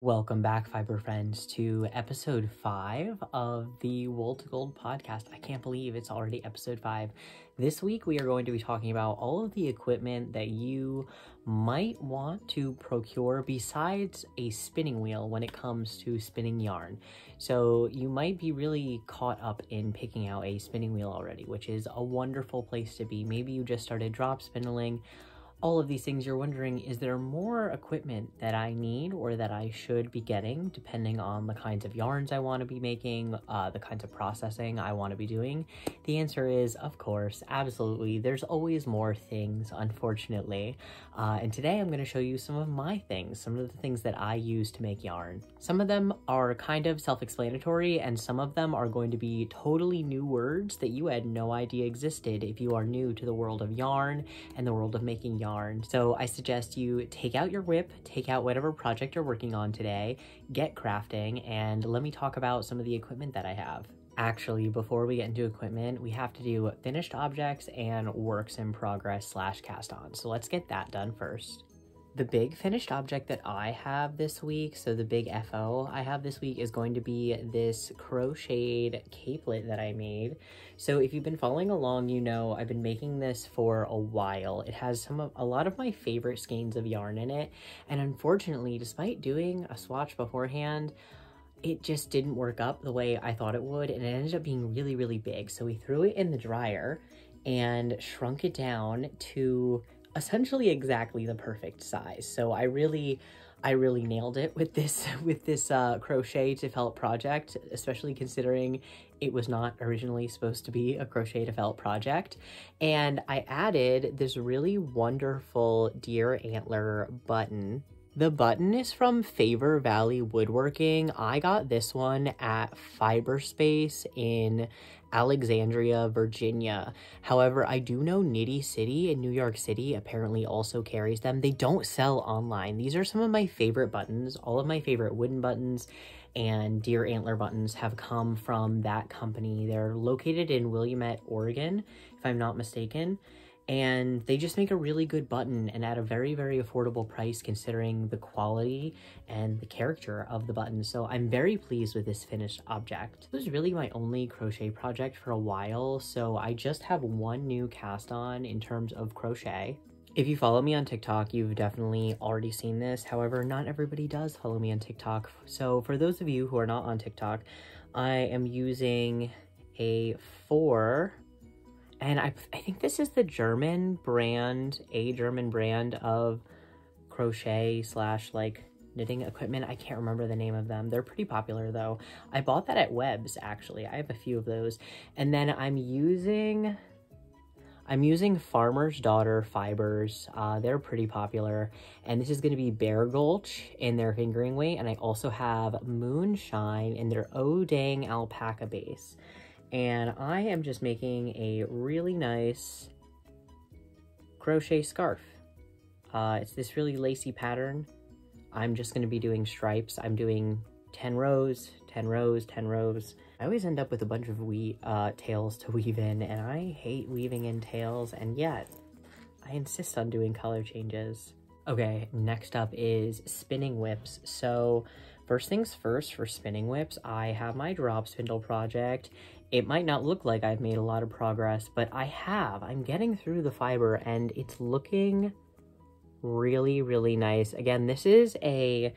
Welcome back, fiber friends, to episode 5 of the Wool to Gold podcast. I can't believe it's already episode 5. This week we are going to be talking about all of the equipment that you might want to procure besides a spinning wheel when it comes to spinning yarn. So you might be really caught up in picking out a spinning wheel already, which is a wonderful place to be. Maybe you just started drop spindling. All of these things, you're wondering, is there more equipment that I need or that I should be getting depending on the kinds of yarns I want to be making, the kinds of processing I want to be doing? The answer is, of course, absolutely. There's always more things, unfortunately. And today I'm going to show you some of my things, some of the things that I use to make yarn. Some of them are kind of self-explanatory, and some of them are going to be totally new words that you had no idea existed if you are new to the world of yarn and the world of making yarn. So I suggest you take out your whip, take out whatever project you're working on today, get crafting, and let me talk about some of the equipment that I have. Actually, before we get into equipment, we have to do finished objects and works in progress / cast on. So let's get that done first. The big finished object that I have this week, so the big FO I have this week, is going to be this crocheted caplet that I made. So if you've been following along, you know I've been making this for a while. It has a lot of my favorite skeins of yarn in it, and unfortunately, despite doing a swatch beforehand, it just didn't work up the way I thought it would, and it ended up being really, really big. So we threw it in the dryer and shrunk it down to essentially exactly the perfect size. So I really nailed it with this crochet to felt project, especially considering it was not originally supposed to be a crochet to felt project. And I added this really wonderful deer antler button. The button is from Favor Valley Woodworking. I got this one at Fiber Space in Alexandria, Virginia. However, I do know Knitty City in New York City apparently also carries them. They don't sell online. These are some of my favorite buttons. All of my favorite wooden buttons and deer antler buttons have come from that company. They're located in Willamette, Oregon, if I'm not mistaken. And they just make a really good button and at a very, very affordable price considering the quality and the character of the button. So I'm very pleased with this finished object. This was really my only crochet project for a while, so I just have one new cast on in terms of crochet. If you follow me on TikTok, you've definitely already seen this. However, not everybody does follow me on TikTok. So for those of you who are not on TikTok, I am using a 4... And I think this is the German brand of crochet / like knitting equipment. I can't remember the name of them. They're pretty popular though. I bought that at Whls actually. I have a few of those. And then I'm using Farmer's Daughter fibers. They're pretty popular. And this is going to be Bear Gulch in their fingering weight. And I also have Moonshine in their Oh Dang alpaca base. And I am just making a really nice crochet scarf. It's this really lacy pattern. I'm just going to be doing stripes. I'm doing 10 rows, 10 rows, 10 rows. I always end up with a bunch of tails to weave in, and I hate weaving in tails, and yet I insist on doing color changes. Okay, next up is spinning whips. So first things first, for spinning whips, I have my drop spindle project. It might not look like I've made a lot of progress, but I have. I'm getting through the fiber and it's looking really, really nice. Again, this is a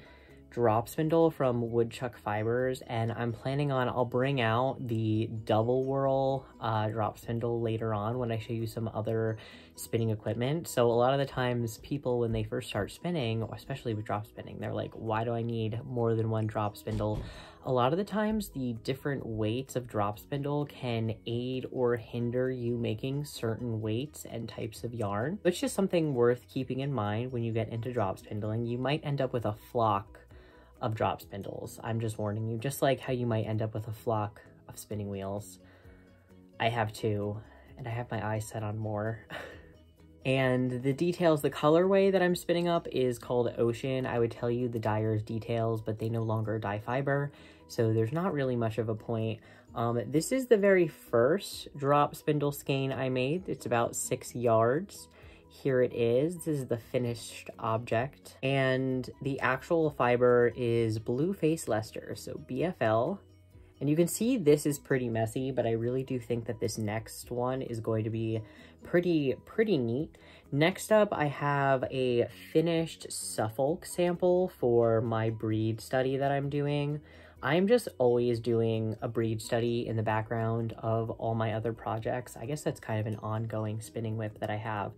drop spindle from Woodchuck Fibers, and I'm planning on, I'll bring out the double whirl drop spindle later on when I show you some other spinning equipment. So a lot of the times people, when they first start spinning, especially with drop spinning, they're like, why do I need more than one drop spindle? A lot of the times the different weights of drop spindle can aid or hinder you making certain weights and types of yarn. It's just something worth keeping in mind when you get into drop spindling. You might end up with a flock of drop spindles. I'm just warning you, just like how you might end up with a flock of spinning wheels. I have 2, and I have my eyes set on more. And the details, the colorway that I'm spinning up is called Ocean. I would tell you the dyer's details, but they no longer dye fiber, so there's not really much of a point. This is the very first drop spindle skein I made. It's about 6 yards. here it is. This is the finished object. And the actual fiber is Blue Face Leicester, so BFL. And you can see this is pretty messy, but I really do think that this next one is going to be pretty neat. Next up, I have a finished Suffolk sample for my breed study that I'm doing. I'm just always doing a breed study in the background of all my other projects. I guess that's kind of an ongoing spinning whip that I have.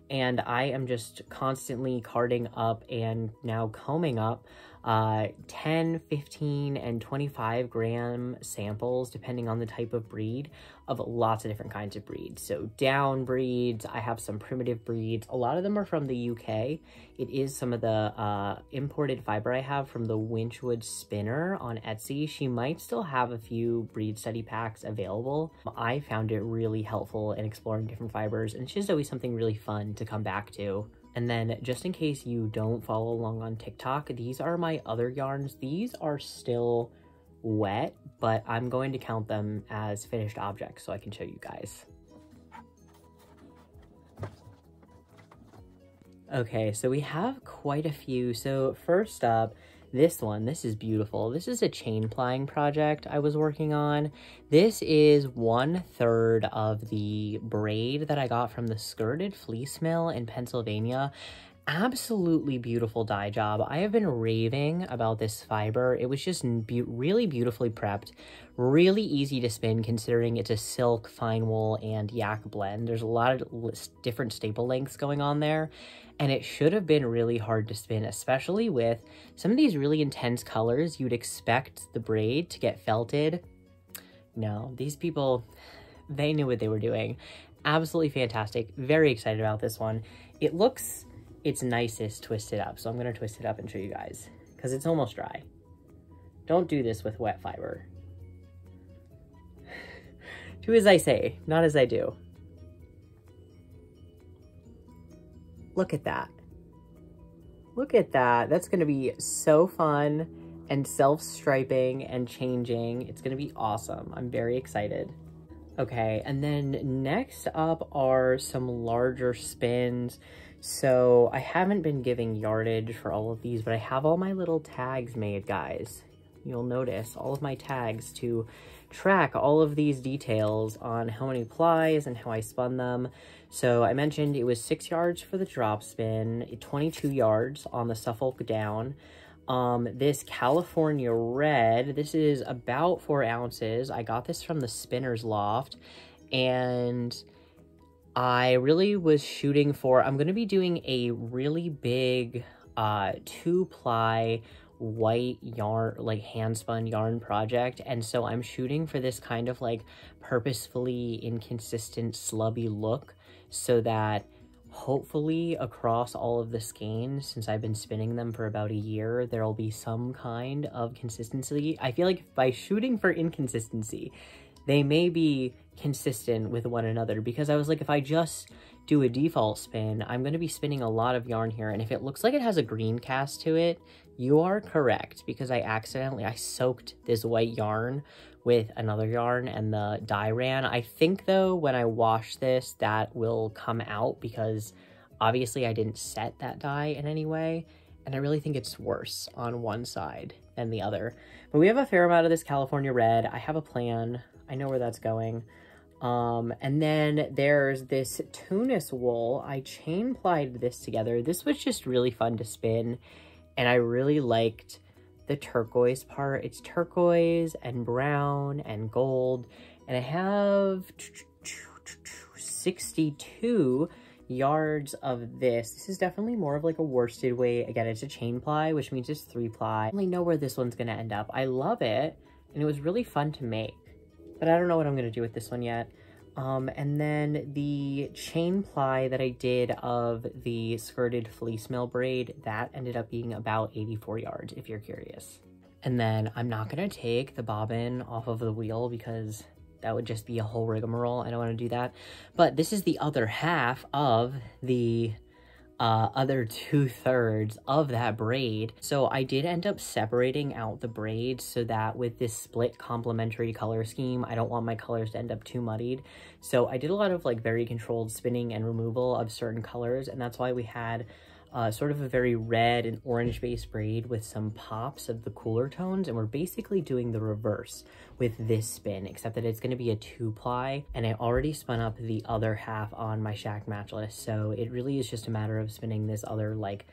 And I am just constantly carding up and now combing up 10, 15, and 25 gram samples, depending on the type of breed, of lots of different kinds of breeds. So down breeds, I have some primitive breeds. A lot of them are from the UK. It is some of the imported fiber I have from the Winchwood Spinner on Etsy. She might still have a few breed study packs available. I found it really helpful in exploring different fibers, and it's just always something really fun to come back to. And then, just in case you don't follow along on TikTok, these are my other yarns. These are still wet, but I'm going to count them as finished objects so I can show you guys. Okay, so we have quite a few. So first up, this one, this is beautiful. This is a chain plying project I was working on. This is 1/3 of the braid that I got from the Skirted Fleece Mill in Pennsylvania. Absolutely beautiful dye job. I have been raving about this fiber. It was just really beautifully prepped, really easy to spin considering it's a silk, fine wool, and yak blend. There's a lot of different staple lengths going on there, and it should have been really hard to spin, especially with some of these really intense colors. You'd expect the braid to get felted. No, these people, they knew what they were doing. Absolutely fantastic. Very excited about this one. It looks its nicest twisted up, so I'm going to twist it up and show you guys because it's almost dry. Don't do this with wet fiber. Do as I say, not as I do. Look at that. Look at that. That's going to be so fun and self-striping and changing. It's going to be awesome. I'm very excited. Okay, and then next up are some larger spins. So I haven't been giving yardage for all of these, but I have all my little tags made, guys. You'll notice all of my tags to track all of these details on how many plies and how I spun them. So I mentioned it was 6 yards for the drop spin, 22 yards on the Suffolk down. This California red, this is about 4 ounces. I got this from the Spinner's Loft, and I really was shooting for, I'm going to be doing a really big 2-ply white yarn, like hand spun yarn project, and so I'm shooting for this kind of like purposefully inconsistent slubby look so that hopefully across all of the skeins, since I've been spinning them for about a year, there'll be some kind of consistency. I feel like by shooting for inconsistency, they may be consistent with one another, because I was like, if I just do a default spin, I'm going to be spinning a lot of yarn here, and if it looks like it has a green cast to it, you are correct, because I soaked this white yarn with another yarn and the dye ran. I think though when I wash this that will come out, because obviously I didn't set that dye in any way, and I really think it's worse on one side than the other. But we have a fair amount of this California red. I have a plan. I know where that's going. And then there's this Tunis wool. I chain plied this together. This was just really fun to spin, and I really liked the turquoise part. It's turquoise and brown and gold, and I have 62 yards of this. This is definitely more of like a worsted weight. Again, it's a chain ply, which means it's 3-ply. I only know where this one's gonna end up. I love it, and it was really fun to make, but I don't know what I'm gonna do with this one yet. And then the chain ply that I did of the Skirted Fleece Mill braid, that ended up being about 84 yards, if you're curious. And then I'm not gonna take the bobbin off of the wheel because that would just be a whole rigmarole. I don't want to do that. But this is the other half of the other 2/3 of that braid. So I did end up separating out the braids so that with this split complementary color scheme, I don't want my colors to end up too muddied. So I did a lot of like very controlled spinning and removal of certain colors, and that's why we had sort of a very red and orange based braid with some pops of the cooler tones, and we're basically doing the reverse with this spin, except that it's going to be a 2-ply, and I already spun up the other half on my Shack Matchless, so it really is just a matter of spinning this other like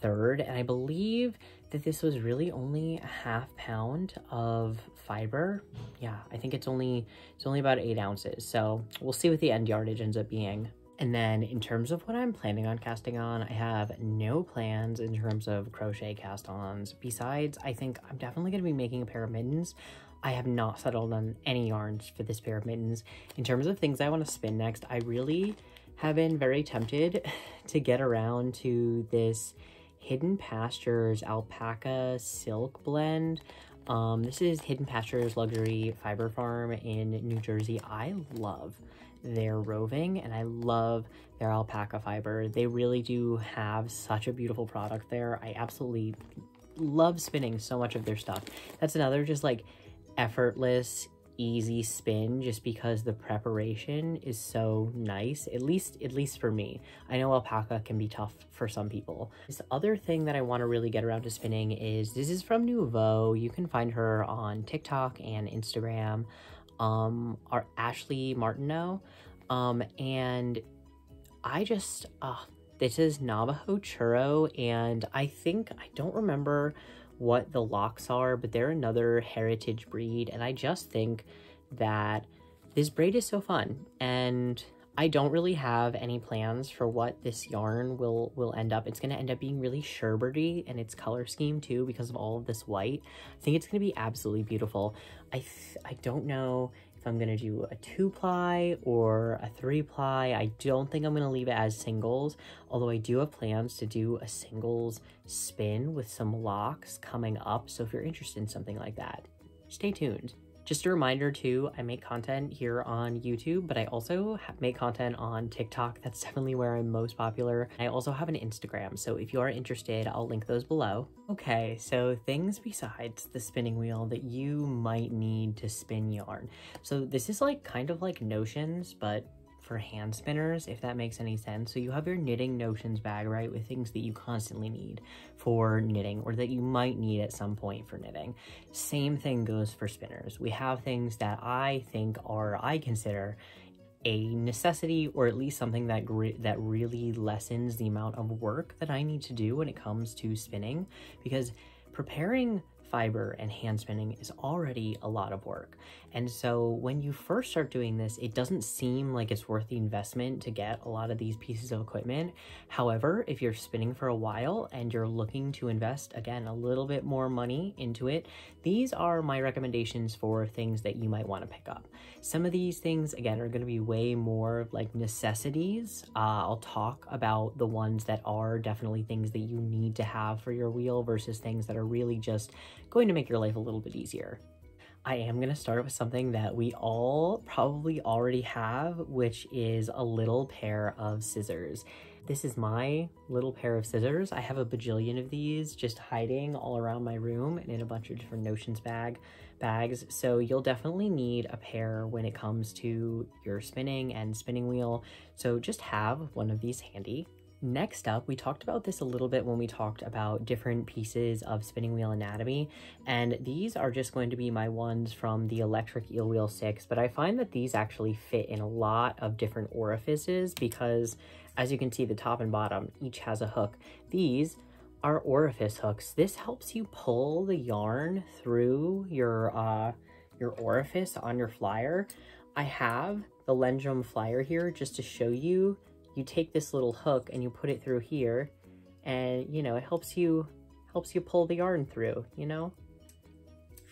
third. And I believe that this was really only a ½ pound of fiber. Yeah, I think it's only about 8 ounces, so we'll see what the end yardage ends up being. And then in terms of what I'm planning on casting on, I have no plans in terms of crochet cast-ons. Besides, I think I'm definitely going to be making a pair of mittens. I have not settled on any yarns for this pair of mittens. In terms of things I want to spin next, I really have been very tempted to get around to this Hidden Pastures alpaca silk blend. This is Hidden Pastures Luxury Fiber Farm in New Jersey. I love their roving and I love their alpaca fiber. They really do have such a beautiful product there. I absolutely love spinning so much of their stuff. That's another just like effortless, easy spin, just because the preparation is so nice, at least for me. I know alpaca can be tough for some people. This other thing that I want to really get around to spinning is, this is from Nouveau. You can find her on TikTok and Instagram, are Ashley Martineau, and I just, this is Navajo Churro, and I don't remember what the locks are, but they're another heritage breed, and I just think that this braid is so fun, and I don't really have any plans for what this yarn will end up. It's going to end up being really sherbety in its color scheme too, because of all of this white. I think it's going to be absolutely beautiful. I don't know if I'm going to do a 2-ply or a 3-ply. I don't think I'm going to leave it as singles, although I do have plans to do a singles spin with some locks coming up. So if you're interested in something like that, stay tuned. Just a reminder too, I make content here on YouTube, but I also make content on TikTok. That's definitely where I'm most popular. I also have an Instagram, so if you are interested, I'll link those below. Okay, so things besides the spinning wheel that you might need to spin yarn. So this is like kind of like Notions, but for hand spinners, if that makes any sense. So you have your knitting Notions bag, right, with things that you constantly need for knitting, or that you might need at some point for knitting. Same thing goes for spinners. We have things that I consider a necessity, or at least something that really lessens the amount of work that I need to do when it comes to spinning, because preparing fiber and hand spinning is already a lot of work. And so when you first start doing this, it doesn't seem like it's worth the investment to get a lot of these pieces of equipment. However, if you're spinning for a while and you're looking to invest, again, a little bit more money into it, these are my recommendations for things that you might want to pick up. Some of these things, again, are going to be way more like necessities. I'll talk about the ones that are definitely things that you need to have for your wheel versus things that are really just going to make your life a little bit easier. I am going to start with something that we all probably already have, which is a little pair of scissors. This is my little pair of scissors. I have a bajillion of these just hiding all around my room and in a bunch of different Notions bags. So you'll definitely need a pair when it comes to your spinning and spinning wheel. So just have one of these handy. Next up, we talked about this a little bit when we talked about different pieces of spinning wheel anatomy, and these are just going to be my ones from the Electric Eel Wheel 6, but I find that these actually fit in a lot of different orifices because, as you can see, the top and bottom each has a hook. These are orifice hooks. This helps you pull the yarn through your orifice on your flyer. I have the Lendrum flyer here just to show you. You take this little hook and you put it through here, and you know, it helps you pull the yarn through, you know,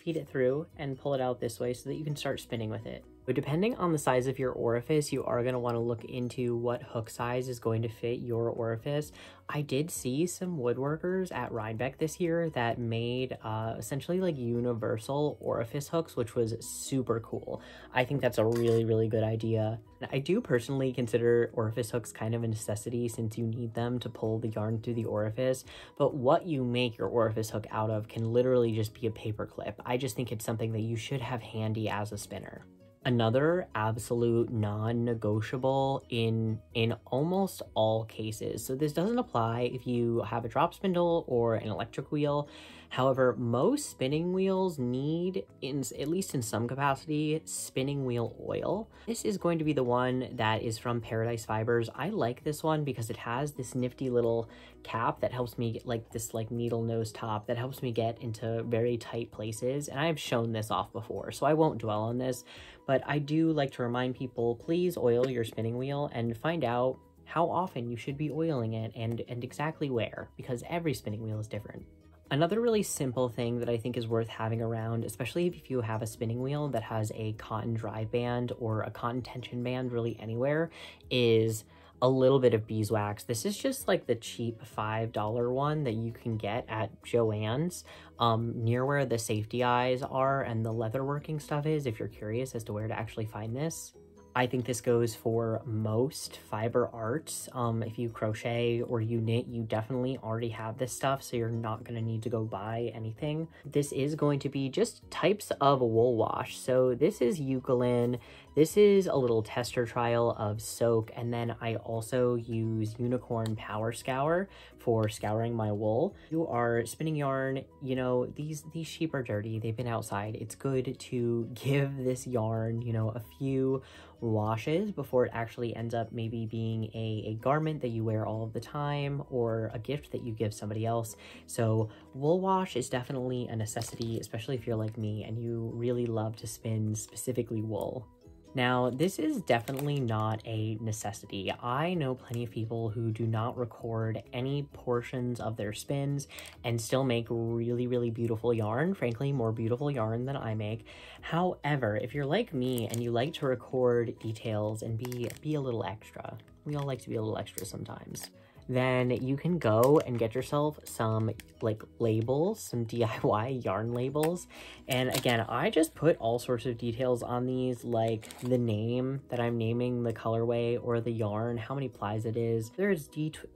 feed it through and pull it out this way so that you can start spinning with it. But depending on the size of your orifice, you are going to want to look into what hook size is going to fit your orifice. I did see some woodworkers at Rhinebeck this year that made essentially like universal orifice hooks, which was super cool. I think that's a really, really good idea. I do personally consider orifice hooks kind of a necessity since you need them to pull the yarn through the orifice, but what you make your orifice hook out of can literally just be a paper clip. I just think it's something that you should have handy as a spinner. Another absolute non-negotiable in almost all cases. So this doesn't apply if you have a drop spindle or an electric wheel. However, most spinning wheels need, at least in some capacity, spinning wheel oil. This is going to be the one that is from Paradise Fibers. I like this one because it has this nifty little cap that helps me get like this like needle nose top that helps me get into very tight places. And I've shown this off before, so I won't dwell on this, but I do like to remind people, please oil your spinning wheel and find out how often you should be oiling it and exactly where, because every spinning wheel is different. Another really simple thing that I think is worth having around, especially if you have a spinning wheel that has a cotton drive band or a cotton tension band really anywhere, is a little bit of beeswax. This is just like the cheap $5 one that you can get at Joann's, near where the safety eyes are and the leatherworking stuff is, if you're curious as to where to actually find this. I think this goes for most fiber arts. If you crochet or you knit, you definitely already have this stuff, so you're not going to need to go buy anything. This is going to be just types of wool wash. So this is Eucalyptus. This is a little tester trial of soak, and then I also use Unicorn Power Scour for scouring my wool. You are spinning yarn, you know, these sheep are dirty, they've been outside. It's good to give this yarn, you know, a few washes before it actually ends up maybe being a garment that you wear all of the time or a gift that you give somebody else. So wool wash is definitely a necessity, especially if you're like me and you really love to spin specifically wool. Now, this is definitely not a necessity. I know plenty of people who do not record any portions of their spins and still make really, really beautiful yarn, frankly, more beautiful yarn than I make. However, if you're like me and you like to record details and be a little extra, we all like to be a little extra sometimes, then you can go and get yourself some like labels, some DIY yarn labels. And again, I just put all sorts of details on these, like the name that I'm naming the colorway or the yarn, how many plies it is. There's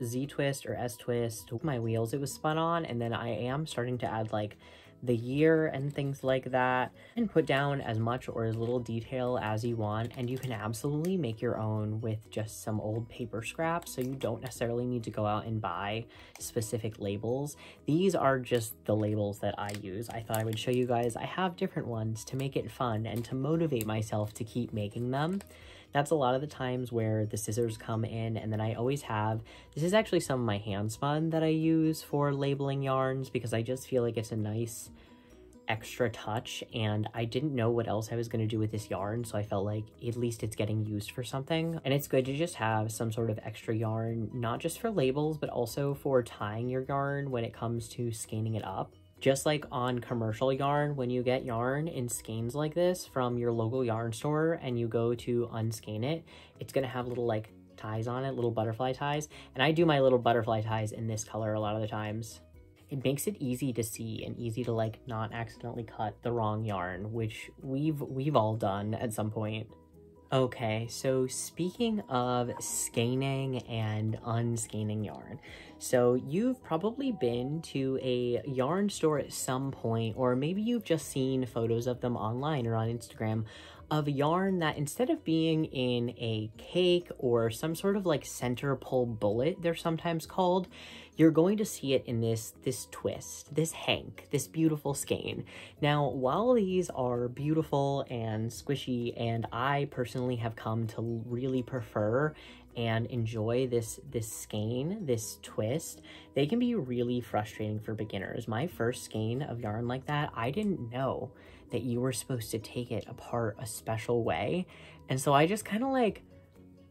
Z twist or S twist, my wheels it was spun on, and then I am starting to add like the year and things like that, and put down as much or as little detail as you want, and you can absolutely make your own with just some old paper scraps, so you don't necessarily need to go out and buy specific labels. These are just the labels that I use. I thought I would show you guys. I have different ones to make it fun and to motivate myself to keep making them. That's a lot of the times where the scissors come in, and then I always have, this is actually some of my hand spun that I use for labeling yarns because I just feel like it's a nice extra touch, and I didn't know what else I was going to do with this yarn, so I felt like at least it's getting used for something. And it's good to just have some sort of extra yarn, not just for labels, but also for tying your yarn when it comes to scanning it up. Just like on commercial yarn, when you get yarn in skeins like this from your local yarn store and you go to unskein it, it's going to have little like ties on it, little butterfly ties. And I do my little butterfly ties in this color a lot of the times. It makes it easy to see and easy to like not accidentally cut the wrong yarn, which we've all done at some point. Okay, so speaking of scanning and unscanning yarn, so you've probably been to a yarn store at some point, or maybe you've just seen photos of them online or on Instagram of yarn that instead of being in a cake or some sort of like center pull bullet, they're sometimes called, you're going to see it in this twist, this hank, this beautiful skein. Now, while these are beautiful and squishy, and I personally have come to really prefer and enjoy this skein, this twist, they can be really frustrating for beginners. My first skein of yarn like that, I didn't know that you were supposed to take it apart a special way. And so I just kind of like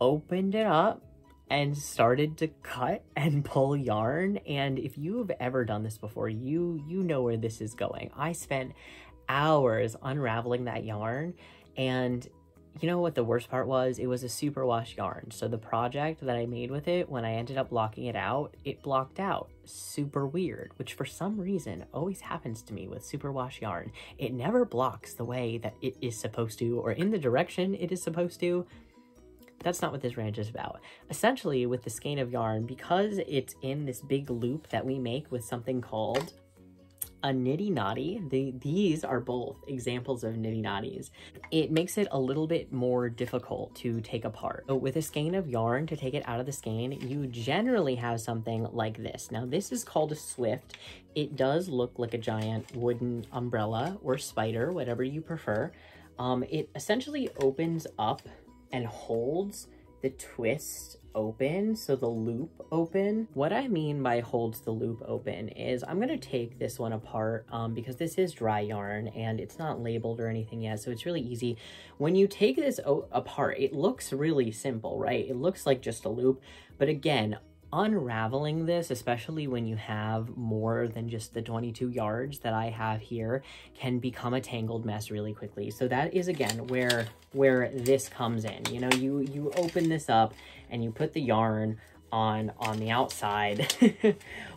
opened it up and started to cut and pull yarn. And if you've ever done this before, you know where this is going. I spent hours unraveling that yarn, and you know what the worst part was? It was a superwash yarn. So the project that I made with it, when I ended up blocking it out, it blocked out. Super weird, which for some reason always happens to me with superwash yarn. It never blocks the way that it is supposed to, or in the direction it is supposed to. That's not what this rant is about. Essentially, with the skein of yarn, because it's in this big loop that we make with something called a niddy-noddy, these are both examples of niddy-noddies. It makes it a little bit more difficult to take apart. So with a skein of yarn, to take it out of the skein, you generally have something like this. Now this is called a swift. It does look like a giant wooden umbrella or spider, whatever you prefer. It essentially opens up and holds the twist open, so the loop open. What I mean by holds the loop open is I'm gonna take this one apart because this is dry yarn and it's not labeled or anything yet, so it's really easy. When you take this apart, it looks really simple, right? It looks like just a loop, but again, unraveling this, especially when you have more than just the 22 yards that I have here, can become a tangled mess really quickly. So that is, again, where this comes in. You know, you open this up and you put the yarn on the outside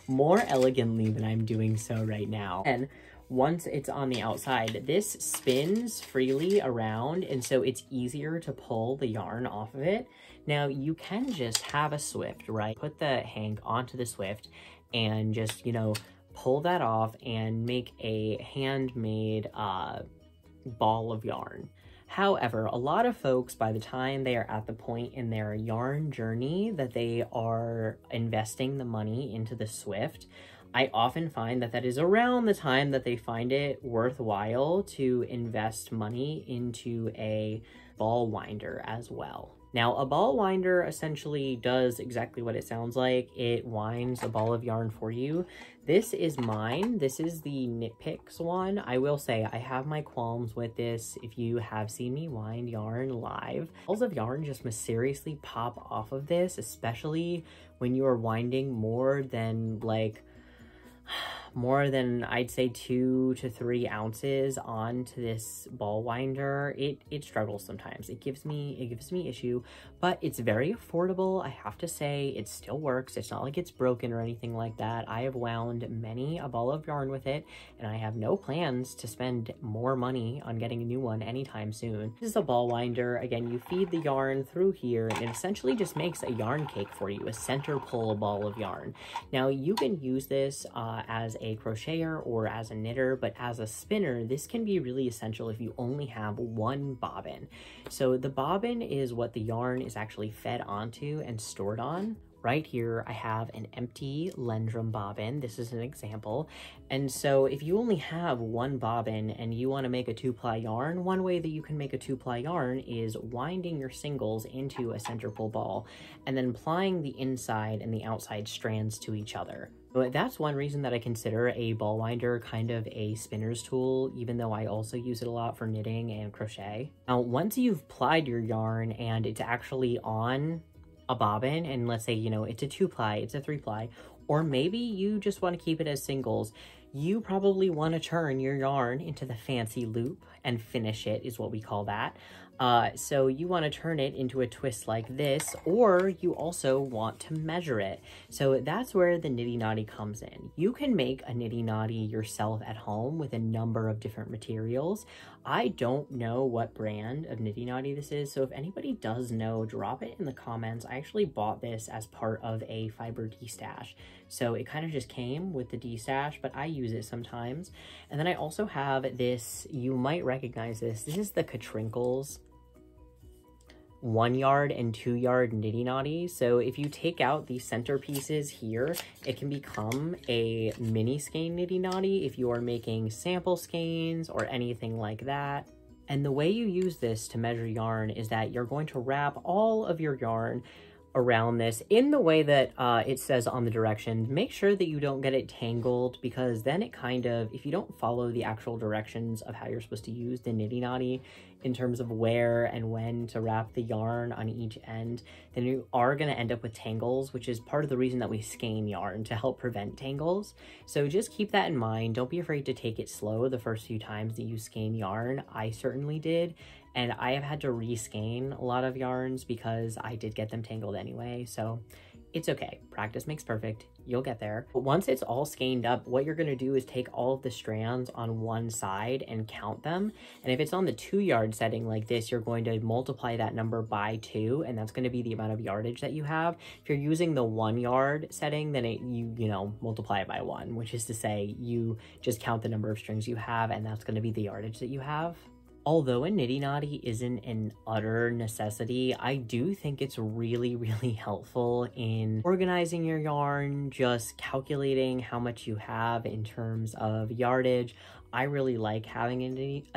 more elegantly than I'm doing so right now. And once it's on the outside, this spins freely around, and so it's easier to pull the yarn off of it. Now, you can just have a swift, right? Put the hank onto the swift and just, you know, pull that off and make a handmade ball of yarn. However, a lot of folks, by the time they are at the point in their yarn journey that they are investing the money into the swift, I often find that that is around the time that they find it worthwhile to invest money into a ball winder as well. Now, a ball winder essentially does exactly what it sounds like. It winds a ball of yarn for you. This is mine. This is the Knit Picks one. I will say I have my qualms with this. If you have seen me wind yarn live, balls of yarn just mysteriously pop off of this, especially when you are winding more than I'd say 2 to 3 ounces onto this ball winder. It struggles sometimes. It gives me issue, but it's very affordable. I have to say, it still works. It's not like it's broken or anything like that. I have wound many a ball of yarn with it, and I have no plans to spend more money on getting a new one anytime soon. This is a ball winder. Again, you feed the yarn through here, and it essentially just makes a yarn cake for you, a center pull ball of yarn. Now, you can use this as a crocheter or as a knitter, but as a spinner, this can be really essential if you only have one bobbin. So the bobbin is what the yarn is actually fed onto and stored on. Right here, I have an empty Lendrum bobbin. This is an example. And so if you only have one bobbin and you want to make a 2-ply yarn, one way that you can make a 2-ply yarn is winding your singles into a center pull ball and then plying the inside and the outside strands to each other. But that's one reason that I consider a ball winder kind of a spinner's tool, even though I also use it a lot for knitting and crochet. Now, once you've plied your yarn and it's actually on a bobbin, and let's say, you know, it's a 2-ply, it's a 3-ply, or maybe you just want to keep it as singles, you probably want to turn your yarn into the fancy loop and finish it, is what we call that. So you want to turn it into a twist like this, or you also want to measure it. So that's where the niddy-noddy comes in. You can make a niddy-noddy yourself at home with a number of different materials. I don't know what brand of niddy-noddy this is, so if anybody does know, drop it in the comments. I actually bought this as part of a fiber D-stash. So it kind of just came with the D-stash, but I use it sometimes. And then I also have this, you might recognize this. This is the Catrinkles 1-yard and 2-yard niddy-noddy. So if you take out the center pieces here, it can become a mini skein niddy-noddy if you are making sample skeins or anything like that. And the way you use this to measure yarn is that you're going to wrap all of your yarn around this in the way that it says on the directions. Make sure that you don't get it tangled, because then it kind of, if you don't follow the actual directions of how you're supposed to use the niddy-noddy in terms of where and when to wrap the yarn on each end, then you are going to end up with tangles, which is part of the reason that we skein yarn, to help prevent tangles. So just keep that in mind. Don't be afraid to take it slow the first few times that you skein yarn. I certainly did. and I have had to reskein a lot of yarns because I did get them tangled anyway, so it's okay. Practice makes perfect. You'll get there. But once it's all skeined up, what you're gonna do is take all of the strands on one side and count them. And if it's on the 2-yard setting like this, you're going to multiply that number by 2, and that's gonna be the amount of yardage that you have. If you're using the 1-yard setting, then you know, multiply it by 1, which is to say you just count the number of strings you have, and that's gonna be the yardage that you have. Although a niddy noddy isn't an utter necessity, I do think it's really, really helpful in organizing your yarn, just calculating how much you have in terms of yardage. I really like having a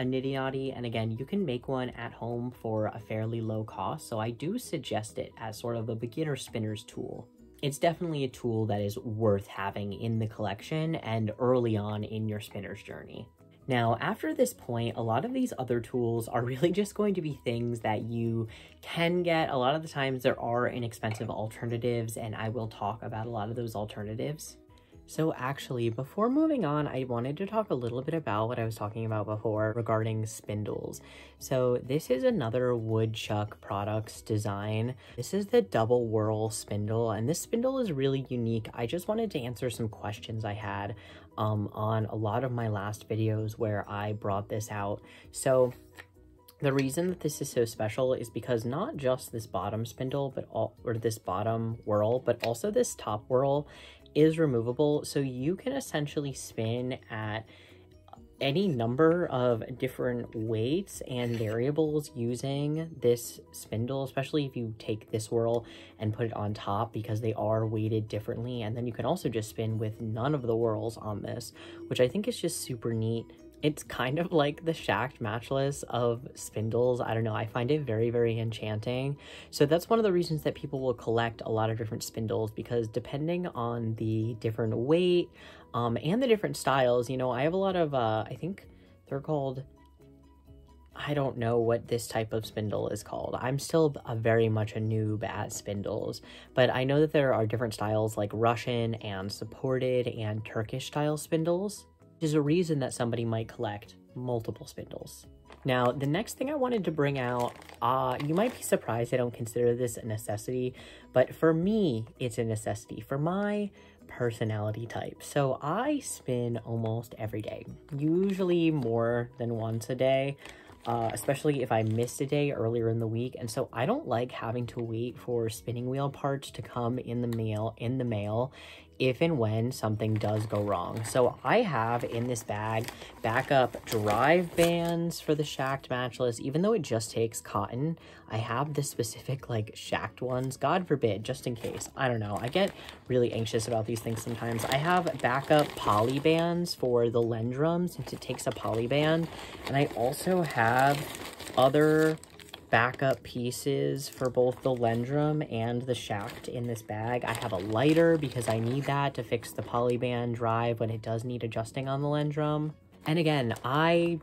niddy noddy, and again, you can make one at home for a fairly low cost, so I do suggest it as sort of a beginner spinner's tool. It's definitely a tool that is worth having in the collection and early on in your spinner's journey. Now, after this point, a lot of these other tools are really just going to be things that you can get. A lot of the times there are inexpensive alternatives, and I will talk about a lot of those alternatives. So actually, before moving on, I wanted to talk a little bit about what I was talking about before regarding spindles. So this is another Woodchuck Products design. This is the double whirl spindle, and this spindle is really unique. I just wanted to answer some questions I had on a lot of my last videos where I brought this out. So the reason that this is so special is because not just this bottom spindle, or this bottom whirl, but also this top whirl is removable. So you can essentially spin at any number of different weights and variables using this spindle, especially if you take this whirl and put it on top, because they are weighted differently. And then you can also just spin with none of the whirls on this, which I think is just super neat. It's kind of like the shacked matchless of spindles. I don't know, I find it very, very enchanting. So that's one of the reasons that people will collect a lot of different spindles, because depending on the different weight and the different styles, you know, I have a lot of, I think they're called, I don't know what this type of spindle is called. I'm still very much a noob at spindles, but I know that there are different styles like Russian and supported and Turkish style spindles. Is a reason that somebody might collect multiple spindles. Now, the next thing I wanted to bring out, you might be surprised I don't consider this a necessity, but for me, it's a necessity for my personality type. So I spin almost every day, usually more than once a day, especially if I missed a day earlier in the week. And so I don't like having to wait for spinning wheel parts to come in the mail if and when something does go wrong. So I have in this bag backup drive bands for the shacked matchless. Even though it just takes cotton, I have the specific like shacked ones, God forbid, just in case. I don't know, I get really anxious about these things sometimes. I have backup poly bands for the Lendrum since it takes a poly band, and I also have other backup pieces for both the Lendrum and the shacked in this bag. I have a lighter because I need that to fix the polyband drive when it does need adjusting on the Lendrum. And again, I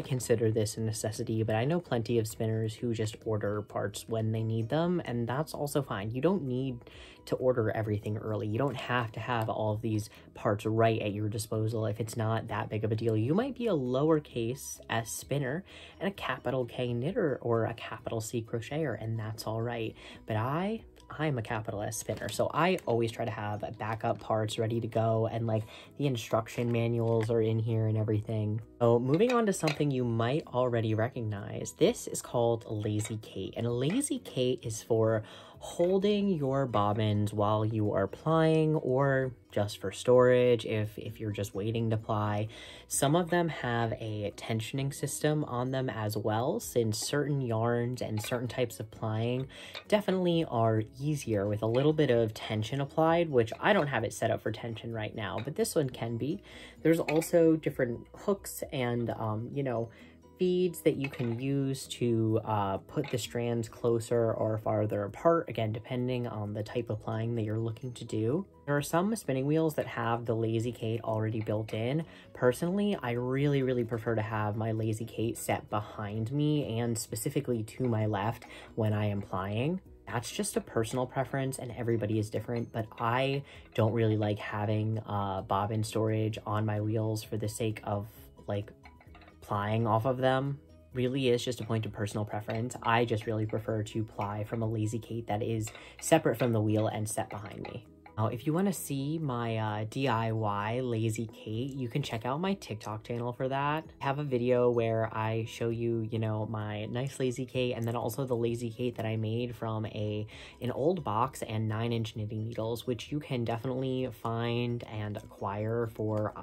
consider this a necessity, but I know plenty of spinners who just order parts when they need them, and that's also fine. You don't need to order everything early. You don't have to have all of these parts right at your disposal if it's not that big of a deal. You might be a lowercase S spinner and a capital K knitter or a capital C crocheter, and that's all right. But I'm a capital S spinner, so I always try to have backup parts ready to go, and like the instruction manuals are in here and everything. So moving on to something you might already recognize, this is called a Lazy Kate, and a Lazy Kate is for holding your bobbins while you are plying, or just for storage if you're just waiting to ply. Some of them have a tensioning system on them as well, since certain yarns and certain types of plying definitely are easier with a little bit of tension applied, which I don't have it set up for tension right now, but this one can be. There's also different hooks and you know, feeds that you can use to put the strands closer or farther apart, again, depending on the type of plying that you're looking to do. There are some spinning wheels that have the Lazy Kate already built in. Personally, I really prefer to have my Lazy Kate set behind me and specifically to my left when I am plying. That's just a personal preference and everybody is different, but I don't really like having bobbin storage on my wheels for the sake of like plying off of them. Really is just a point of personal preference. I just really prefer to ply from a Lazy Kate that is separate from the wheel and set behind me. Now, if you want to see my DIY Lazy Kate, you can check out my TikTok channel for that. I have a video where I show you, you know, my nice Lazy Kate, and then also the Lazy Kate that I made from an old box and 9-inch knitting needles, which you can definitely find and acquire for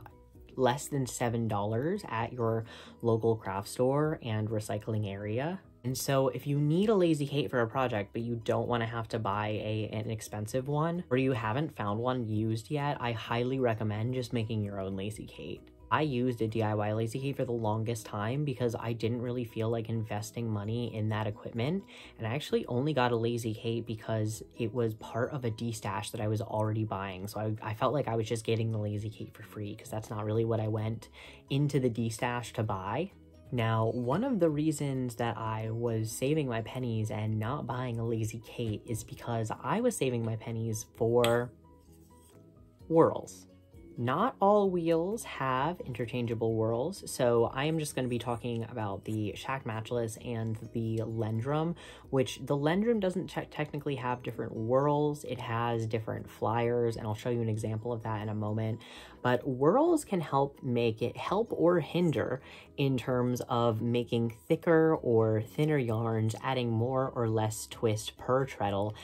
less than $7 at your local craft store and recycling area. And so if you need a Lazy Kate for a project, but you don't want to have to buy an expensive one, or you haven't found one used yet, I highly recommend just making your own Lazy Kate. I used a DIY Lazy Kate for the longest time because I didn't really feel like investing money in that equipment. And I actually only got a Lazy Kate because it was part of a destash that I was already buying. So I felt like I was just getting the Lazy Kate for free because that's not really what I went into the destash to buy. Now, one of the reasons that I was saving my pennies and not buying a Lazy Kate is because I was saving my pennies for Whls. Not all wheels have interchangeable whorls, so I am just going to be talking about the Shack Matchless and the Lendrum, which the Lendrum doesn't technically have different whorls, it has different flyers, and I'll show you an example of that in a moment. But whorls can help make it help or hinder in terms of making thicker or thinner yarns, adding more or less twist per treadle.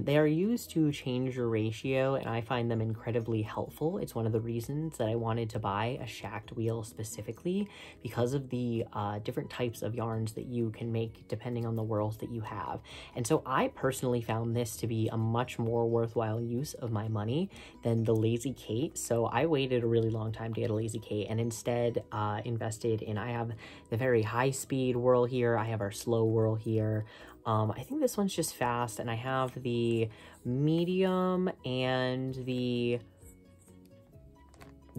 They are used to change your ratio, and I find them incredibly helpful. It's one of the reasons that I wanted to buy a shacked wheel specifically, because of the different types of yarns that you can make depending on the whorls that you have. And so I personally found this to be a much more worthwhile use of my money than the Lazy Kate. So I waited a really long time to get a Lazy Kate and instead invested in, I have the very high speed whorl here, I have our slow whorl here. I think this one's just fast, and I have the medium and the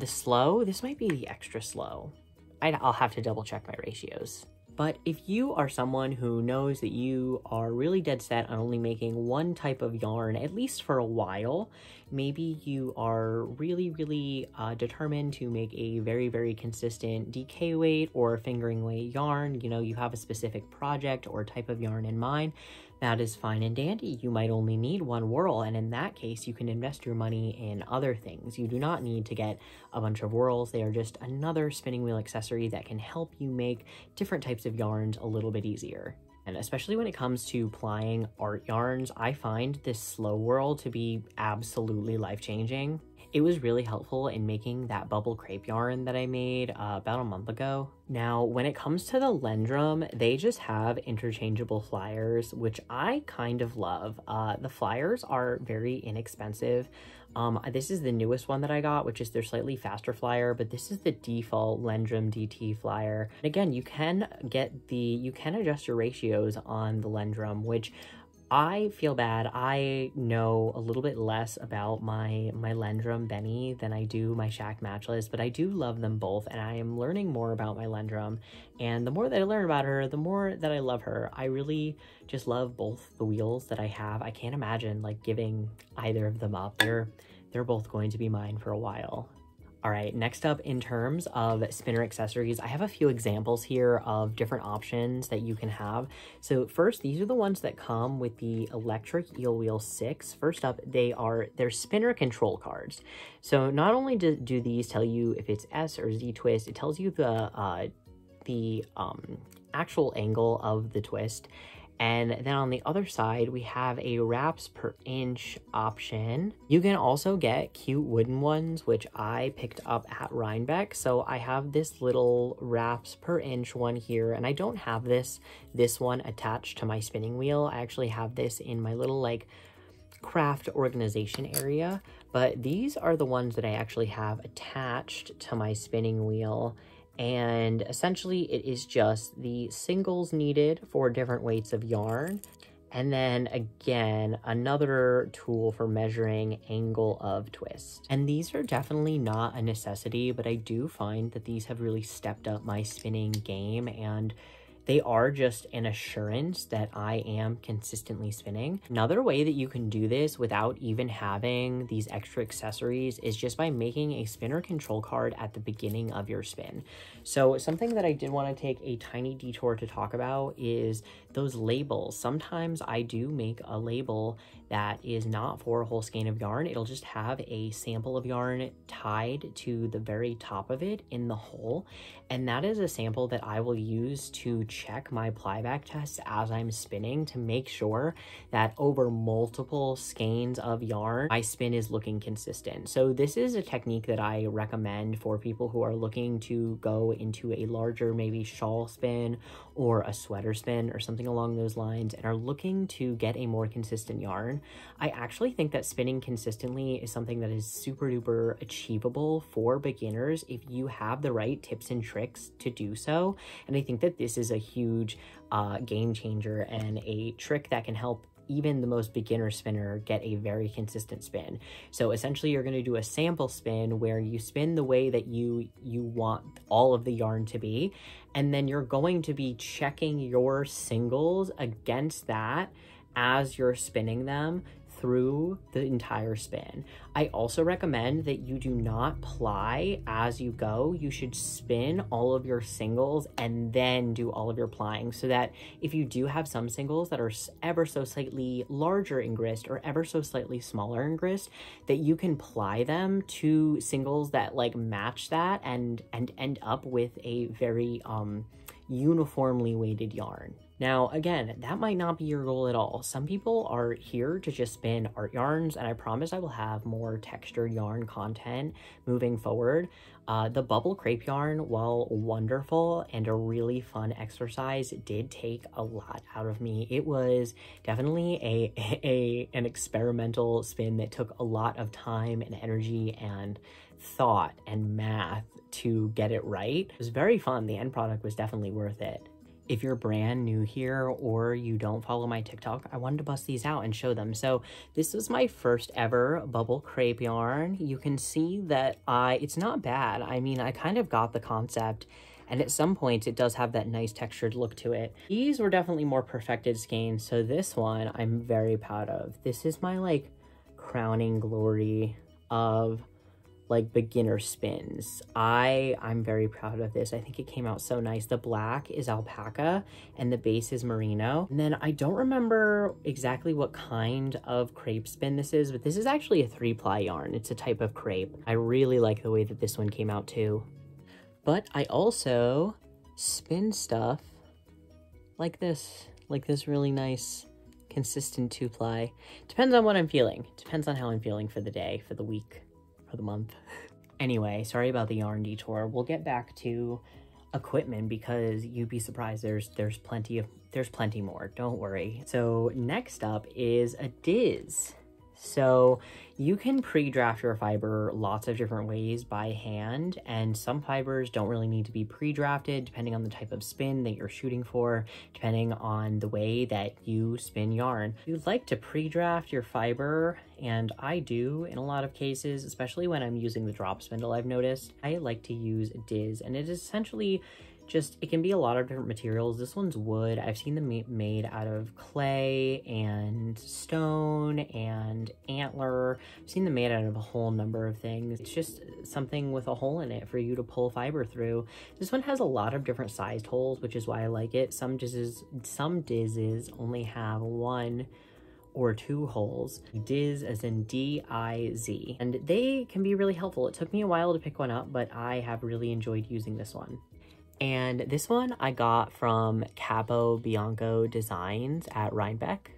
slow. This might be the extra slow. I'll have to double check my ratios. But if you are someone who knows that you are really dead set on only making one type of yarn, at least for a while, maybe you are really determined to make a very consistent DK weight or fingering weight yarn, you know, you have a specific project or type of yarn in mind, that is fine and dandy. You might only need one whorl, and in that case, you can invest your money in other things. You do not need to get a bunch of whorls. They are just another spinning wheel accessory that can help you make different types of yarns a little bit easier. And especially when it comes to plying art yarns, I find this slow whorl to be absolutely life-changing. It was really helpful in making that bubble crepe yarn that I made about a month ago. Now, when it comes to the Lendrum, they just have interchangeable flyers, which I kind of love. The flyers are very inexpensive. This is the newest one that I got, which is their slightly faster flyer, but this is the default Lendrum DT flyer. And again, you can adjust your ratios on the Lendrum, which I feel bad. I know a little bit less about my Lendrum Benny than I do my Shack Matchless, but I do love them both, and I am learning more about my Lendrum. And the more that I learn about her, the more that I love her. I really just love both the wheels that I have. I can't imagine like giving either of them up. They're both going to be mine for a while. All right, next up in terms of spinner accessories, I have a few examples here of different options that you can have. So first, these are the ones that come with the electric eel wheel 6. First up, they're spinner control cards. So not only do these tell you if it's S or Z twist, it tells you the actual angle of the twist. And then on the other side, we have a wraps per inch option. You can also get cute wooden ones, which I picked up at Rhinebeck. So I have this little wraps per inch one here, and I don't have this one attached to my spinning wheel. I actually have this in my little like craft organization area, but these are the ones that I actually have attached to my spinning wheel. And essentially it is just the singles needed for different weights of yarn. And then again, another tool for measuring angle of twist. And these are definitely not a necessity, but I do find that these have really stepped up my spinning game. And They are just an assurance that I am consistently spinning. Another way that you can do this without even having these extra accessories is just by making a spinner control card at the beginning of your spin. So something that I did want to take a tiny detour to talk about is those labels. Sometimes I do make a label that is not for a whole skein of yarn. It'll just have a sample of yarn tied to the very top of it in the hole. And that is a sample that I will use to check my plyback tests as I'm spinning to make sure that over multiple skeins of yarn, my spin is looking consistent. So this is a technique that I recommend for people who are looking to go into a larger, maybe shawl spin or a sweater spin or something along those lines and are looking to get a more consistent yarn. I actually think that spinning consistently is something that is super duper achievable for beginners if you have the right tips and tricks to do so. And I think that this is a huge game changer and a trick that can help even the most beginner spinner get a very consistent spin. So essentially you're going to do a sample spin where you spin the way that you want all of the yarn to be, and then you're going to be checking your singles against that as you're spinning them through the entire spin. I also recommend that you do not ply as you go. You should spin all of your singles and then do all of your plying, so that if you do have some singles that are ever so slightly larger in grist or ever so slightly smaller in grist, that you can ply them to singles that like match that and end up with a very uniformly weighted yarn. Now, again, that might not be your goal at all. Some people are here to just spin art yarns, and I promise I will have more textured yarn content moving forward. The bubble crepe yarn, while wonderful and a really fun exercise, did take a lot out of me. It was definitely an experimental spin that took a lot of time and energy and thought and math to get it right. It was very fun. The end product was definitely worth it. If you're brand new here or you don't follow my TikTok, I wanted to bust these out and show them. So this was my first ever bubble crepe yarn. You can see that it's not bad. I mean, I kind of got the concept, and at some points it does have that nice textured look to it. These were definitely more perfected skeins, so this one I'm very proud of. This is my like crowning glory of like beginner spins. I'm very proud of this. I think it came out so nice. The black is alpaca and the base is merino. And then I don't remember exactly what kind of crepe spin this is, but this is actually a 3-ply yarn. It's a type of crepe. I really like the way that this one came out too. But I also spin stuff like this really nice consistent 2-ply. Depends on what I'm feeling. Depends on how I'm feeling for the day, for the week, for the month. Anyway, sorry about the yarn detour. We'll get back to equipment because you'd be surprised there's plenty more. Don't worry. So next up is a diz. So you can pre-draft your fiber lots of different ways by hand, and some fibers don't really need to be pre-drafted depending on the type of spin that you're shooting for, depending on the way that you spin yarn. If you'd like to pre-draft your fiber, and I do in a lot of cases, especially when I'm using the drop spindle, I've noticed, I like to use a diz, and it is essentially it can be a lot of different materials. This one's wood. I've seen them made out of clay and stone and antler. I've seen them made out of a whole number of things. It's just something with a hole in it for you to pull fiber through. This one has a lot of different sized holes, which is why I like it. Some dizes only have 1 or 2 holes. Diz as in D-I-Z. And they can be really helpful. It took me a while to pick one up, but I have really enjoyed using this one. And this one I got from Capo Bianco Designs at Rhinebeck.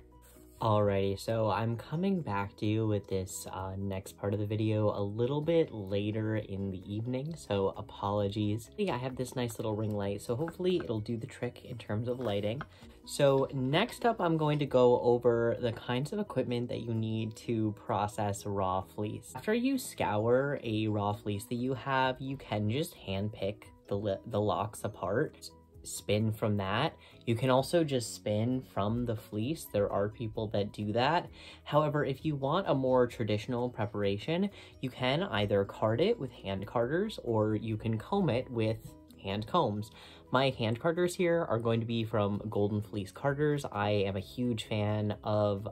Alrighty, so I'm coming back to you with this next part of the video a little bit later in the evening, so apologies. Yeah, I have this nice little ring light, so hopefully it'll do the trick in terms of lighting. So next up, I'm going to go over the kinds of equipment that you need to process raw fleece. After you scour a raw fleece that you have, you can just hand pick the locks apart, spin from that. You can also just spin from the fleece. There are people that do that. However, if you want a more traditional preparation, you can either card it with hand carders or you can comb it with hand combs. My hand carders here are going to be from Golden Fleece Carders. I am a huge fan of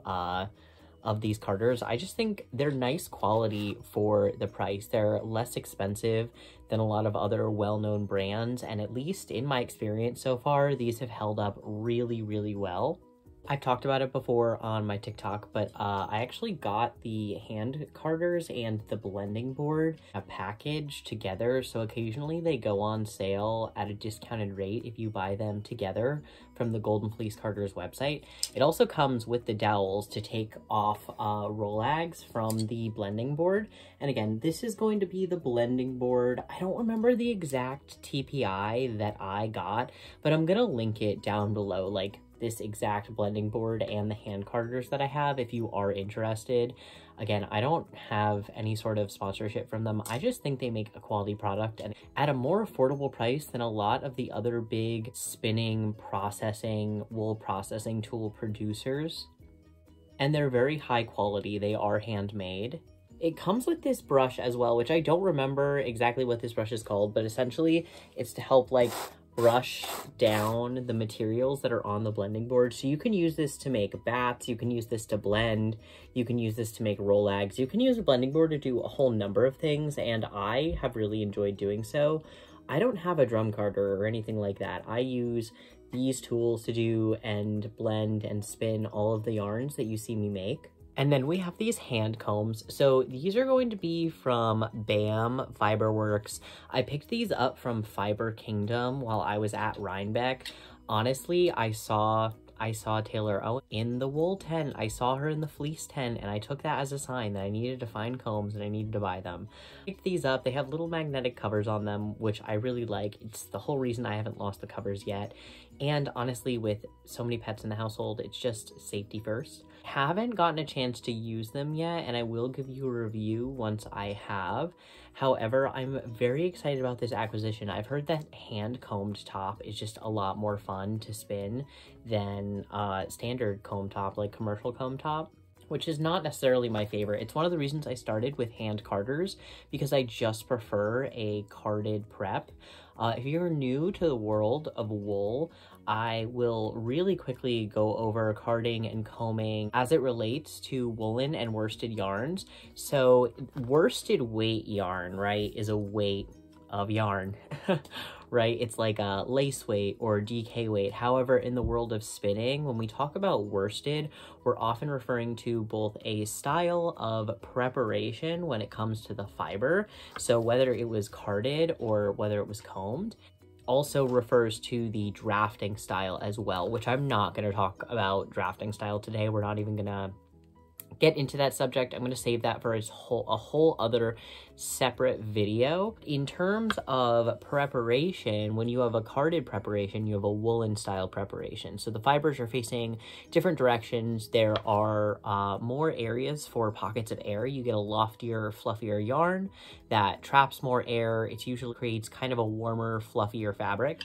these carders. I just think they're nice quality for the price. They're less expensive than a lot of other well-known brands, and at least in my experience so far, these have held up really, really well. I've talked about it before on my TikTok, but I actually got the hand carders and the blending board a package together, so occasionally they go on sale at a discounted rate if you buy them together from the Golden Fleece Carders website. It also comes with the dowels to take off rollags from the blending board. And again, this is going to be the blending board. I don't remember the exact TPI that I got, but I'm gonna link it down below, like this exact blending board and the hand carders that I have if you are interested. Again, I don't have any sort of sponsorship from them. I just think they make a quality product and at a more affordable price than a lot of the other big spinning, processing, wool processing tool producers. And they're very high quality. They are handmade. It comes with this brush as well, which I don't remember exactly what this brush is called, but essentially it's to help like brush down the materials that are on the blending board. So you can use this to make bats, you can use this to blend, you can use this to make rollags, you can use a blending board to do a whole number of things, and I have really enjoyed doing so. I don't have a drum carder or anything like that. I use these tools to do and blend and spin all of the yarns that you see me make. And then we have these hand combs. So these are going to be from BAM Fiberworks. I picked these up from Fiber Kingdom while I was at Rhinebeck. Honestly, I saw Taylor Owen in the wool tent. I saw her in the fleece tent, and I took that as a sign that I needed to find combs and I needed to buy them. I picked these up. They have little magnetic covers on them, which I really like. It's the whole reason I haven't lost the covers yet. And honestly, with so many pets in the household, it's just safety first. Haven't gotten a chance to use them yet, and I will give you a review once I have. However, I'm very excited about this acquisition. I've heard that hand-combed top is just a lot more fun to spin than standard comb top, like commercial comb top, which is not necessarily my favorite. It's one of the reasons I started with hand carders, because I just prefer a carded prep. If you're new to the world of wool, I will really quickly go over carding and combing as it relates to woolen and worsted yarns. So worsted weight yarn, right, is a weight of yarn, right? It's like a lace weight or DK weight. However, in the world of spinning, when we talk about worsted, we're often referring to both a style of preparation when it comes to the fiber. So whether it was carded or whether it was combed, also refers to the drafting style as well, which I'm not going to talk about drafting style today. We're not even going to get into that subject. I'm going to save that for a whole other separate video. In terms of preparation, when you have a carded preparation, you have a woolen style preparation. So the fibers are facing different directions. There are more areas for pockets of air. You get a loftier, fluffier yarn that traps more air. It usually creates kind of a warmer, fluffier fabric.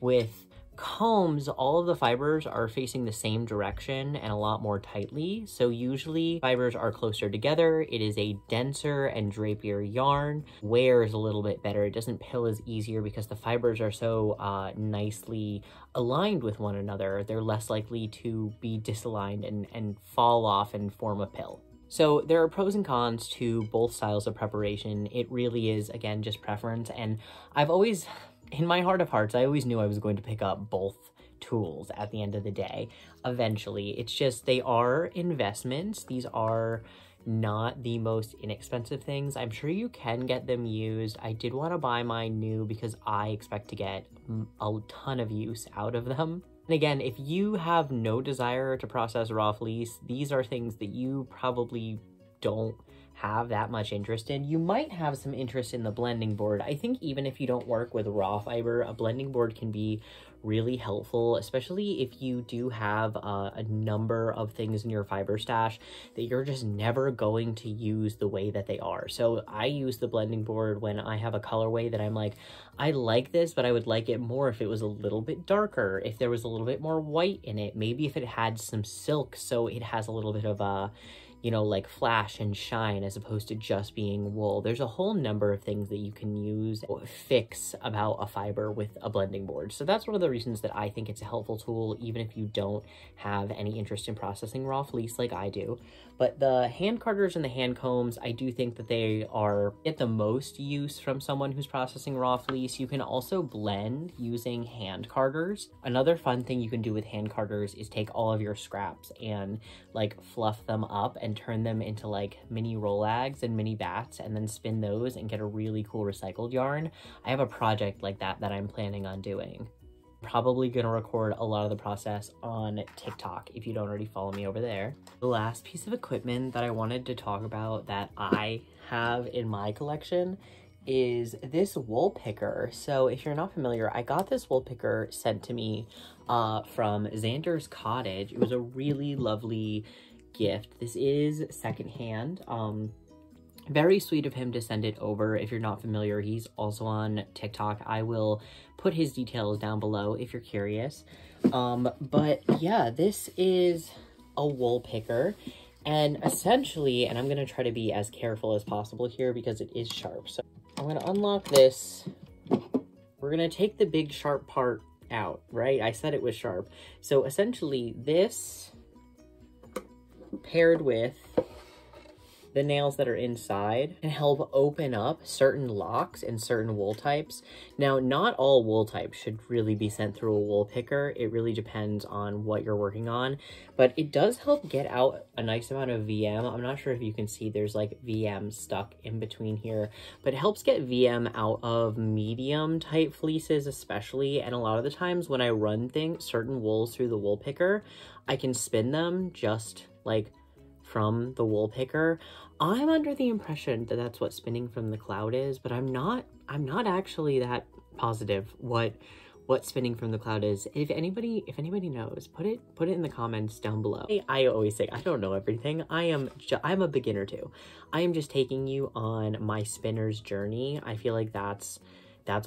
With combs, all of the fibers are facing the same direction and a lot more tightly. So usually fibers are closer together. It is a denser and drapier yarn. Wears a little bit better. It doesn't pill as easier because the fibers are so nicely aligned with one another. They're less likely to be disaligned and fall off and form a pill. So there are pros and cons to both styles of preparation. It really is, again, just preference. And I've always, in my heart of hearts, I always knew I was going to pick up both tools at the end of the day. Eventually, it's just they are investments. These are not the most inexpensive things. I'm sure you can get them used. I did want to buy mine new because I expect to get a ton of use out of them. And again, if you have no desire to process raw fleece, these are things that you probably don't have that much interest in. You might have some interest in the blending board. I think even if you don't work with raw fiber, a blending board can be really helpful, especially if you do have a number of things in your fiber stash that you're just never going to use the way that they are. So I use the blending board when I have a colorway that I'm like, I like this, but I would like it more if it was a little bit darker, if there was a little bit more white in it, maybe if it had some silk so it has a little bit of a you know, like flash and shine as opposed to just being wool. There's a whole number of things that you can use or fix about a fiber with a blending board. So that's one of the reasons that I think it's a helpful tool, even if you don't have any interest in processing raw fleece like I do. But the hand carders and the hand combs, I do think that they are get the most use from someone who's processing raw fleece. You can also blend using hand carders. Another fun thing you can do with hand carders is take all of your scraps and like fluff them up and turn them into like mini rollags and mini bats, and then spin those and get a really cool recycled yarn. I have a project like that I'm planning on doing. Probably gonna record a lot of the process on TikTok if you don't already follow me over there. The last piece of equipment that I wanted to talk about that I have in my collection is this wool picker. So if you're not familiar, I got this wool picker sent to me from Xander's Cottage. It was a really lovely gift. This is secondhand. Very sweet of him to send it over. If you're not familiar, he's also on TikTok. I will put his details down below if you're curious. But yeah, this is a wool picker. And essentially, and I'm going to try to be as careful as possible here because it is sharp. So I'm going to unlock this. We're going to take the big sharp part out, right? I said it was sharp. So essentially, this paired with the nails that are inside can help open up certain locks and certain wool types. Now, not all wool types should really be sent through a wool picker. It really depends on what you're working on, but it does help get out a nice amount of VM. I'm not sure if you can see, there's like VM stuck in between here, but it helps get VM out of medium type fleeces especially. And a lot of the times when I run certain wools through the wool picker, I can spin them just like from the wool picker. I'm under the impression that that's what spinning from the cloud is, but I'm not actually that positive what spinning from the cloud is. If anybody knows, put it in the comments down below. I always say I don't know everything. I'm a beginner too. I am just taking you on my spinner's journey. I feel like that's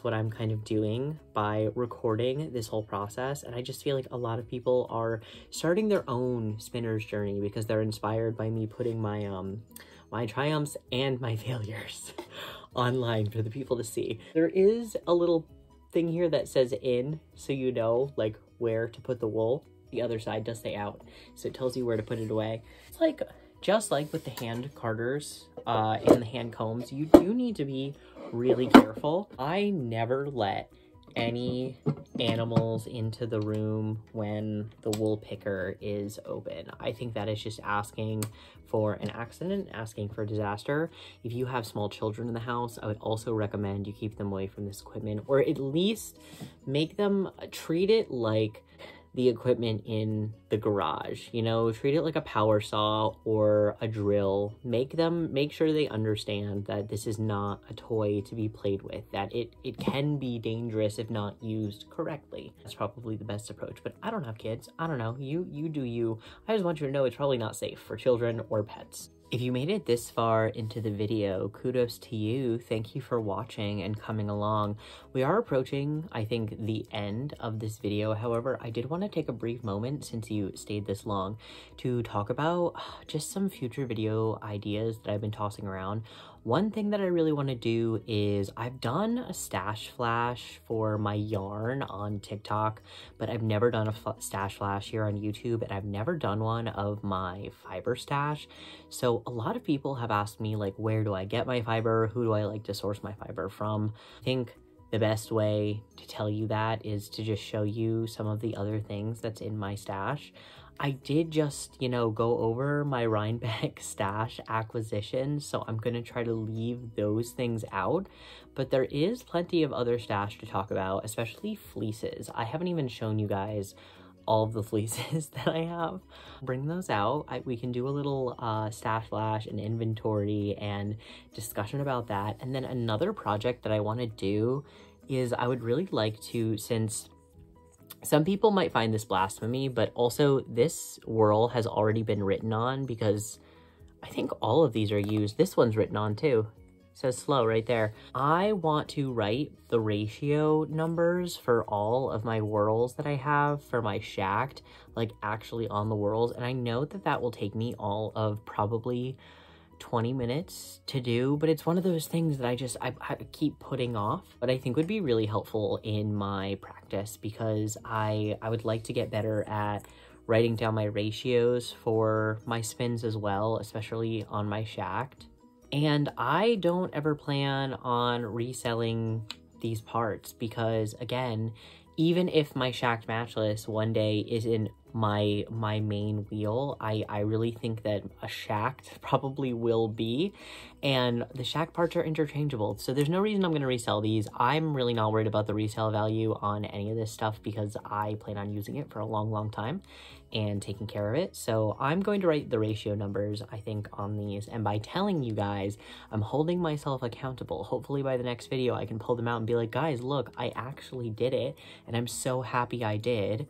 what I'm kind of doing by recording this whole process. And I just feel like a lot of people are starting their own spinner's journey because they're inspired by me putting my my triumphs and my failures online for the people to see. There is a little thing here that says in, so you know like where to put the wool. The other side does say out, so it tells you where to put it away. It's like, just like with the hand carders and the hand combs, you do need to be really careful. I never let any animals into the room when the wool picker is open. I think that is just asking for an accident, asking for disaster. If you have small children in the house, I would also recommend you keep them away from this equipment, or at least make them treat it like the equipment in the garage, you know, treat it like a power saw or a drill. Make sure they understand that this is not a toy to be played with, that it can be dangerous if not used correctly. That's probably the best approach, but I don't have kids. I don't know, you do you. I just want you to know it's probably not safe for children or pets. If you made it this far into the video, kudos to you. Thank you for watching and coming along. We are approaching, I think, the end of this video. However, I did want to take a brief moment, since you stayed this long, to talk about just some future video ideas that I've been tossing around. One thing that I really want to do is, I've done a stash flash for my yarn on TikTok, but I've never done a stash flash here on YouTube, and I've never done one of my fiber stash. So a lot of people have asked me, like, where do I get my fiber? Who do I like to source my fiber from? I think the best way to tell you that is to just show you some of the other things that's in my stash. I did just, you know, go over my Rhinebeck stash acquisition, so I'm going to try to leave those things out, but there is plenty of other stash to talk about, especially fleeces. I haven't even shown you guys all of the fleeces that I have. Bring those out. We can do a little stash flash and inventory and discussion about that. And then another project that I want to do is, I would really like to, since some people might find this blasphemy, but also this whirl has already been written on, because I think all of these are used. This one's written on too. says slow right there. I want to write the ratio numbers for all of my whorls that I have for my shacked, like actually on the whorls. And I know that that will take me all of probably 20 minutes to do, but it's one of those things that I keep putting off, but I think would be really helpful in my practice because I would like to get better at writing down my ratios for my spins as well, especially on my shacked. And I don't ever plan on reselling these parts because, again, even if my shacked matchless one day isn't my main wheel, I really think that a shacked probably will be, and the shacked parts are interchangeable, so there's no reason I'm going to resell these. I'm really not worried about the resale value on any of this stuff because I plan on using it for a long time and taking care of it. So I'm going to write the ratio numbers, I think, on these, and by telling you guys, I'm holding myself accountable. Hopefully by the next video I can pull them out and be like, guys, look, I actually did it, and I'm so happy I did.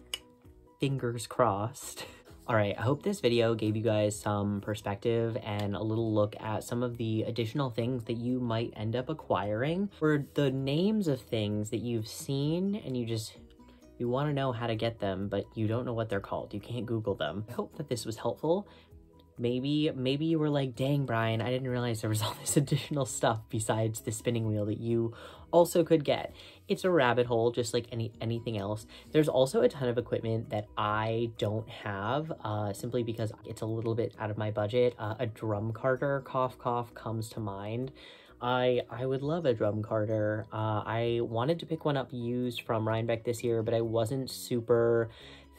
Fingers crossed. All right, I hope this video gave you guys some perspective and a little look at some of the additional things that you might end up acquiring, or the names of things that you've seen and you want to know how to get them, but you don't know what they're called. You can't Google them. I hope that this was helpful. Maybe you were like, dang, Brian, I didn't realize there was all this additional stuff besides the spinning wheel that you also could get. It's a rabbit hole, just like anything else. There's also a ton of equipment that I don't have, simply because it's a little bit out of my budget. A drum carter, cough, cough, comes to mind. I would love a drum carter. I wanted to pick one up used from Rhinebeck this year, but I wasn't super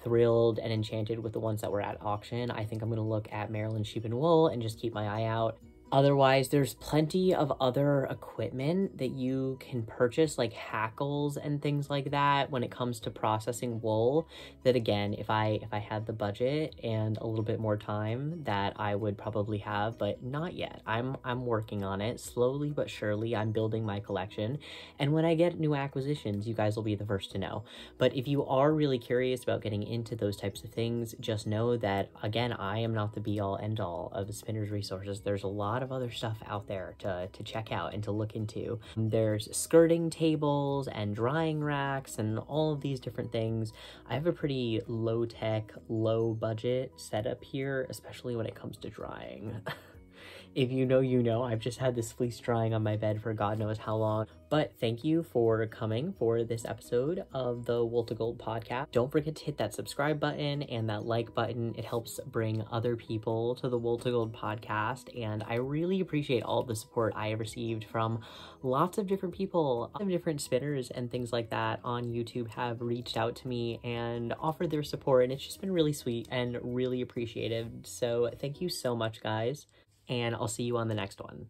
thrilled and enchanted with the ones that were at auction. I think I'm going to look at Maryland Sheep and Wool and just keep my eye out. Otherwise, there's plenty of other equipment that you can purchase, like hackles and things like that when it comes to processing wool, that again, if I had the budget and a little bit more time, that I would probably have, but not yet. I'm working on it slowly but surely. I'm building my collection, and when I get new acquisitions, you guys will be the first to know. But if you are really curious about getting into those types of things, just know that, again, I am not the be-all end-all of the Spinner's resources. There's a lot of other stuff out there to check out and to look into. There's skirting tables and drying racks and all of these different things. I have a pretty low-tech, low-budget setup here, especially when it comes to drying. If you know, you know. I've just had this fleece drying on my bed for God knows how long. But thank you for coming for this episode of the Wool to Gold podcast. Don't forget to hit that subscribe button and that like button. It helps bring other people to the Wool to Gold podcast. And I really appreciate all the support I have received from lots of different people. Different spinners and things like that on YouTube have reached out to me and offered their support. And it's just been really sweet and really appreciated. So thank you so much, guys. And I'll see you on the next one.